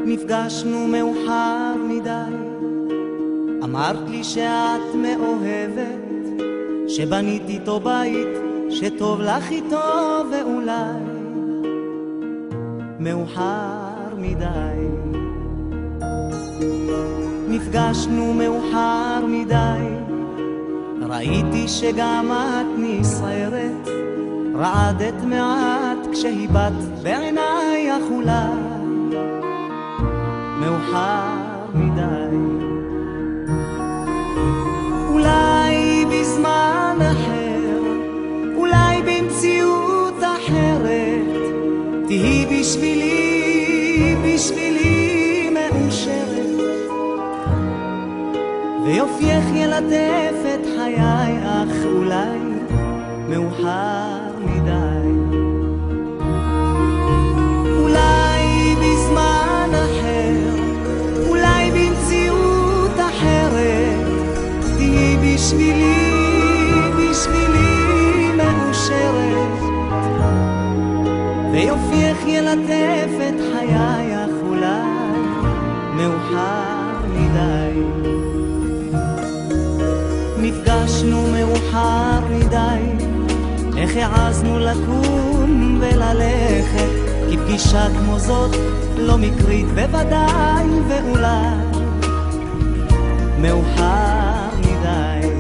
נפגשנו מאוחר מדי, אמרת לי שאת מאוהבת, שבנית איתו בית, שטוב לך איתו, ואולי מאוחר מדי. נפגשנו מאוחר מדי, ראיתי שגם את נסערת, רעדת מעט כשהיבט בעינייך, אולי מאוחר מדי. אולי בזמן אחר, אולי במציאות אחרת, תהי בשבילי, בשבילי מאושרת, ויופייך ילטף את חיי, אך אולי מאוחר מדי. אולי בזמן אחר, אולי במציאות אחרת, תהי בשבילי, בשבילי מאושרת, ויופייך ילטף את חיי, אך אולי מאוחר מדי. נפגשנו מאוחר מדי, איך העזנו לקום וללכת, כי פגישה כמו זאת לא מקרית בוודאי, ואולי מאוחר מדי.